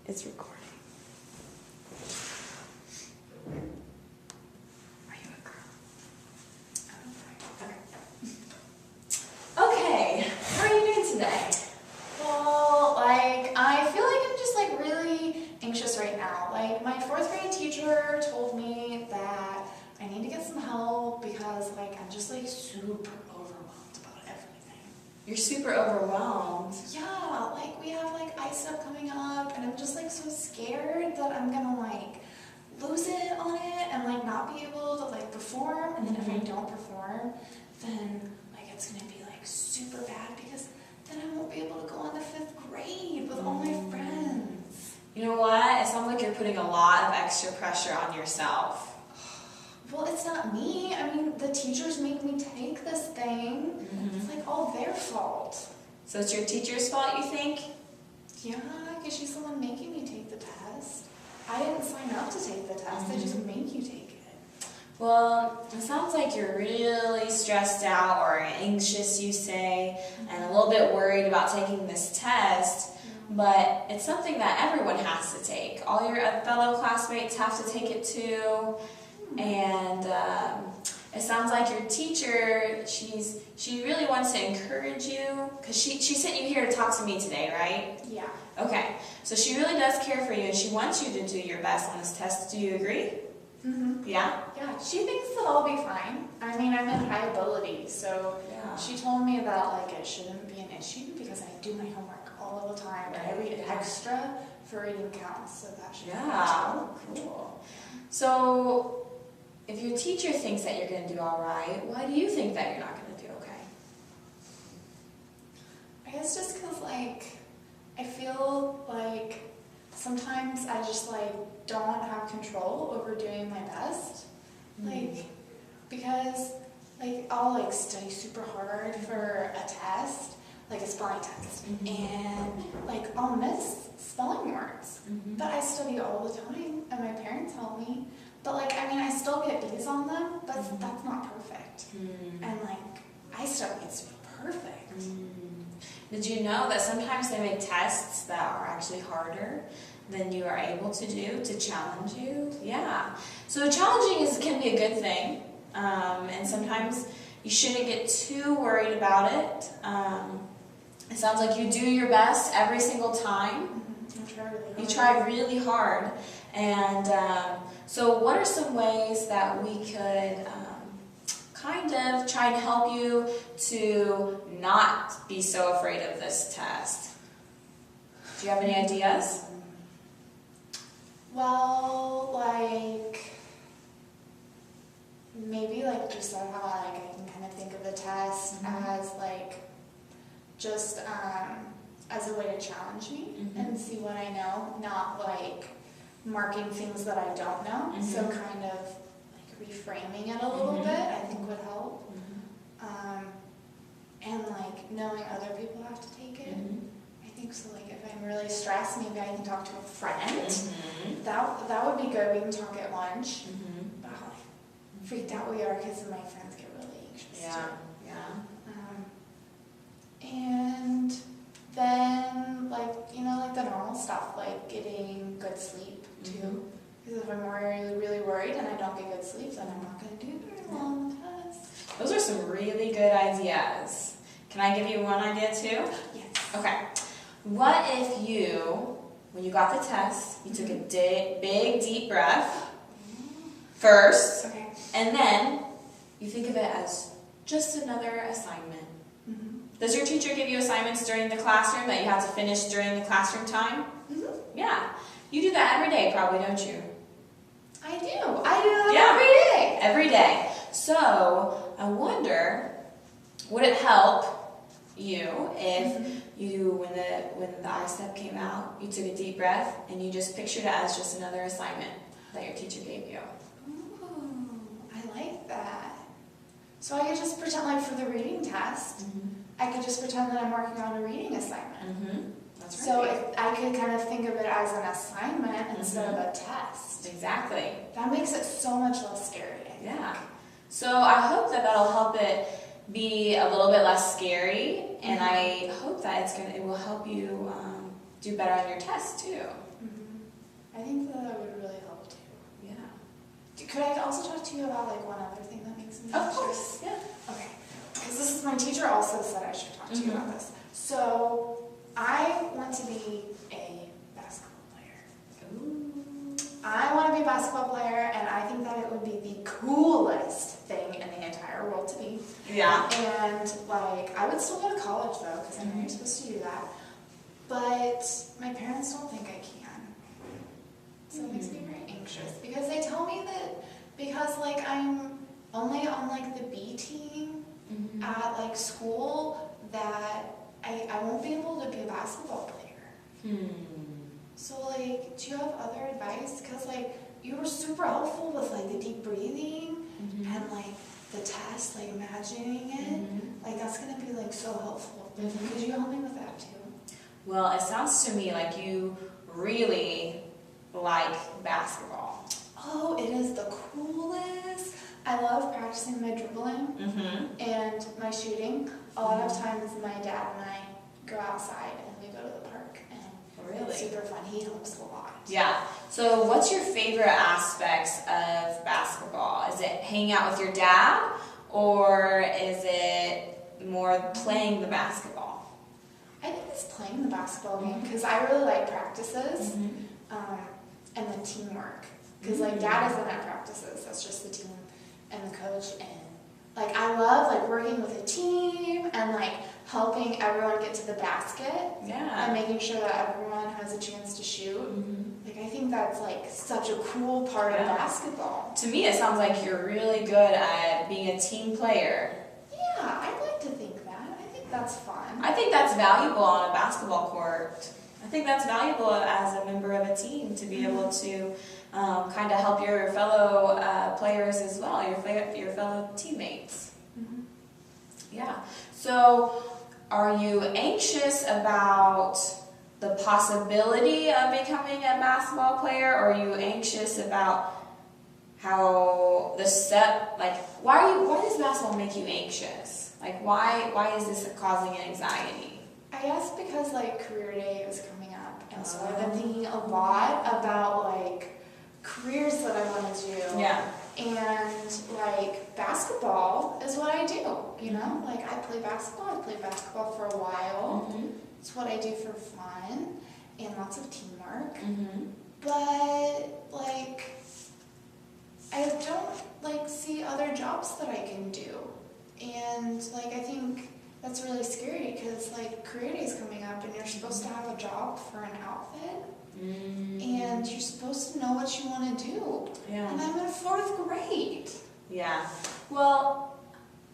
It's recording. Are you a girl? Okay. How are you doing today? Well, I feel like I'm just really anxious right now. My fourth grade teacher told me that I need to get some help because I'm just super overwhelmed about everything. You're super overwhelmed. Yeah, we have ISEP coming up and I'm just so scared that I'm gonna lose it on it and not be able to perform, and then if I don't perform, then it's gonna be super bad because then I won't be able to go on to 5th grade with all my friends. You know what? It sounds like you're putting a lot of extra pressure on yourself. Well, it's not me. I mean, the teachers make me take this thing. It's all their fault. So it's your teacher's fault, you think? Yeah, because she's the one making me take the test. I didn't sign up to take the test. They just make you take it. Well, it sounds like you're really stressed out or anxious, you say, and a little bit worried about taking this test, but it's something that everyone has to take. All your fellow classmates have to take it too, and it sounds like your teacher, she really wants to encourage you, because she sent you here to talk to me today, right? Yeah. Okay, so she really does care for you, and she wants you to do your best on this test. Do you agree? Yeah? Yeah, she thinks that I'll be fine. I mean, I'm in high ability, so she told me that it shouldn't be an issue because I do my homework all the time and I read extra for reading counts, so that should be fine. Cool. So, if your teacher thinks that you're going to do all right, why do you think that you're not going to do okay? I guess just because I feel sometimes I just don't have control over doing my best. Because I'll study super hard for a test, a spelling test, and I'll miss spelling words. But I study all the time, and my parents help me. But I still get B's on them, but that's not perfect. And I study, it's perfect. Did you know that sometimes they make tests that are actually harder than you are able to do to challenge you? Yeah. So challenging can be a good thing, and sometimes you shouldn't get too worried about it. It sounds like you do your best every single time. You try really hard. And so what are some ways that we could kind of try to help you to not be so afraid of this test? Do you have any ideas? Well, maybe just how I can kind of think of the test as just as a way to challenge me and see what I know, not marking things that I don't know. So kind of reframing it a little bit, I think would help. And knowing other people have to take it. I think so. If I'm really stressed, maybe I can talk to a friend. That would be good. We can talk at lunch. But how freaked out we are because my friends get really anxious too. And then the normal stuff, getting good sleep too. Because if I'm really worried and I don't get good sleep, then I'm not going to do very well on the test. Those are some really good ideas. Can I give you one idea too? Yes. Okay. What if you, when you got the test, you took a big deep breath first, and then you think of it as just another assignment. Does your teacher give you assignments during the classroom that you have to finish during the classroom time? Yeah. You do that every day probably, don't you? I do that every day. Every day. So, I wonder, would it help you if when the ISEP came out, you took a deep breath and you just pictured it as just another assignment that your teacher gave you? Ooh, I like that. So I could just pretend for the reading test, I could just pretend that I'm working on a reading assignment. That's right. So I could kind of think of it as an assignment instead of a test. Exactly. That makes it so much less scary, I think. Yeah. So I hope that that'll help it be a little bit less scary, and I hope that it will help you do better on your tests too. I think that would really help too. Yeah. Could I also talk to you about like one other thing that makes me anxious? Of course, yeah. Okay, because this is my teacher also said I should talk to you about this. So I want to be a basketball player. Ooh. I want to be a basketball player, and I think that it would be the coolest thing in the entire world to be. Yeah. And like, I would still go to college though, because I know you're supposed to do that. But my parents don't think I can. So it makes me very anxious because they tell me that because like I'm only on like the B team at like school that I won't be able to be a basketball player. So like, do you have other advice? Because like you were super helpful with like the deep breathing and like the test, like imagining it. Like that's gonna be like so helpful. Could you help me with that too? Well, it sounds to me like you really like basketball. Oh, it is the coolest. I love practicing my dribbling and my shooting. A lot of times my dad and I go outside and we go to the park and it's super fun. He helps a lot. Yeah. So what's your favorite aspects of basketball? Is it hanging out with your dad or is it more playing the basketball? I think it's playing the basketball game because I really like practices and the teamwork. Because like dad isn't at practices, that's just the team and the coach, and like I love like working with a team and like helping everyone get to the basket and making sure that everyone has a chance to shoot. Like I think that's like such a cool part of basketball. To me it sounds like you're really good at being a team player. Yeah, I'd like to think that. I think that's fun. I think that's valuable on a basketball court. I think that's valuable as a member of a team to be able to kind of help your fellow players as well, your fellow teammates. Yeah. So, are you anxious about the possibility of becoming a basketball player, or are you anxious about how the step, like, why does basketball make you anxious? Like, why is this causing anxiety? I guess because like career day is coming up, and so I've been thinking a lot about like careers that I want to do. Yeah. And like basketball is what I do, you know? Like I play basketball. I played basketball for a while. It's what I do for fun and lots of teamwork. But like I don't like see other jobs that I can do. And like I think that's really scary because like career day is coming up and you're supposed to have a job for an outfit. And you're supposed to know what you want to do. Yeah. And I'm in 4th grade. Yeah. Well,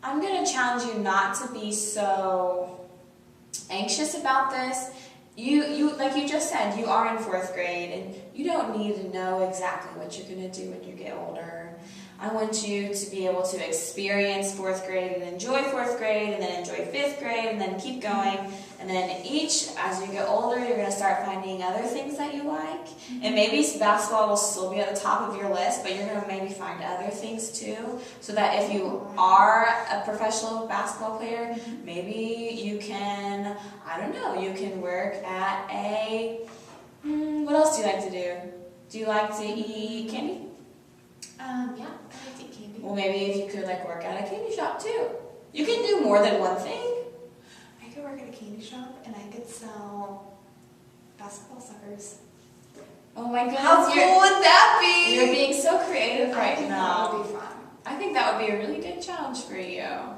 I'm going to challenge you not to be so anxious about this. You like you just said, you are in 4th grade and you don't need to know exactly what you're going to do when you get older. I want you to be able to experience 4th grade and enjoy 4th grade and then enjoy 5th grade and then keep going. And then as you get older, you're going to start finding other things that you like. And maybe basketball will still be at the top of your list, but you're going to maybe find other things too. So that if you are a professional basketball player, maybe you can, I don't know, you can work at what else do you like to do? Do you like to eat candy? Yeah, I like to eat candy. Well, maybe if you could like work at a candy shop too. You can do more than one thing. I could work at a candy shop and I could sell basketball suckers. Oh my goodness. How cool would that be? You're being so creative I right think now. that would be fun. I think that would be a really good challenge for you. Yeah.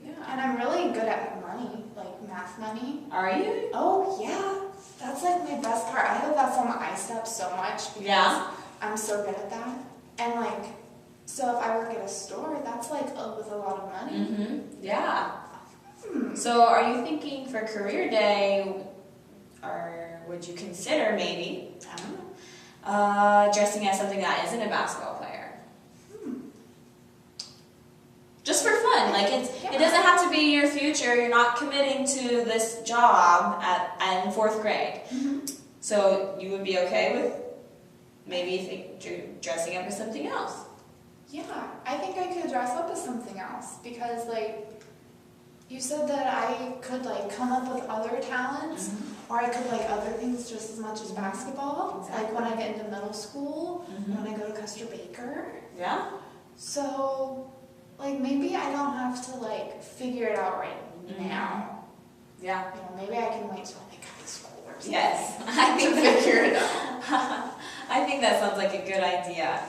Yeah. And I'm really good at money, like math money. Are you? Oh, yeah. That's like my best part. I hope that's on the ice step so much because I'm so good at that. And like, so if I work at a store, that's like with a lot of money. Yeah. So are you thinking for career day, or would you consider maybe, I don't know, dressing as something that isn't a basketball player? Just for fun. Like it doesn't have to be your future. You're not committing to this job in 4th grade. So you would be okay with maybe dressing up as something else? Yeah, I think I could dress up as something else because like you said that I could like come up with other talents Or I could like other things just as much as basketball. Exactly. Like when I get into middle school, when I go to Custer Baker. Yeah. So, like maybe I don't have to like figure it out right now. Yeah. You know, maybe I can wait till like high school or something. Yes, I think to figure it out. I think that sounds like a good idea.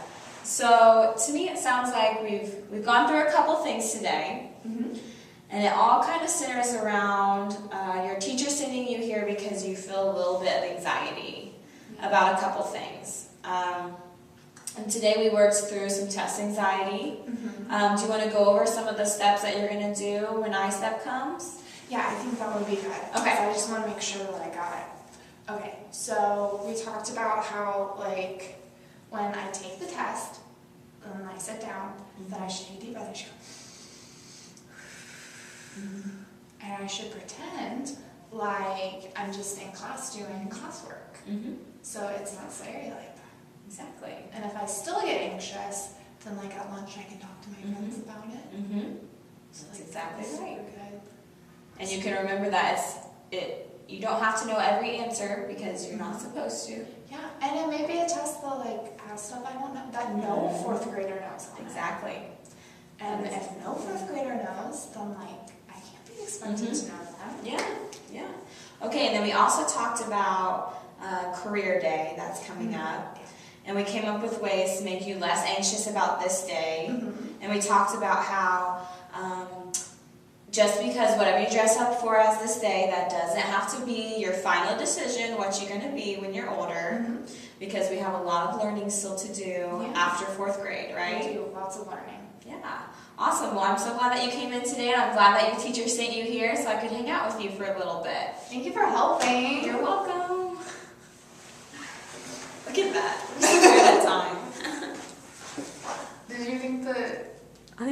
So to me, it sounds like we've gone through a couple things today, and it all kind of centers around your teacher sending you here because you feel a little bit of anxiety about a couple things. And today we worked through some test anxiety. Do you want to go over some of the steps that you're going to do when I-STEP comes? Yeah, I think that would be good. Okay. I just want to make sure that I got it. Okay, so we talked about how, like, when I take the test, and I sit down, that I should take a deep breath, I should go. And I should pretend like I'm just in class doing classwork. So it's not scary like that. Exactly. And if I still get anxious, then like at lunch I can talk to my friends about it. So That's like, exactly that's right. super good. And you can remember that you don't have to know every answer because you're not supposed to. Yeah, and it may be a test that like has stuff I don't know that no fourth grader knows. Exactly. And if no fourth grader knows, then like I can't be expected to know that. Yeah. Okay, and then we also talked about career day that's coming up. And we came up with ways to make you less anxious about this day. And we talked about how just because whatever you dress up for as this day, that doesn't have to be your final decision, what you're going to be when you're older. Because we have a lot of learning still to do after fourth grade, right? We do lots of learning. Yeah. Awesome. Well, I'm so glad that you came in today, and I'm glad that your teacher sent you here so I could hang out with you for a little bit. Thank you for helping. You're welcome. Look at that. We're so good at time. Did you think that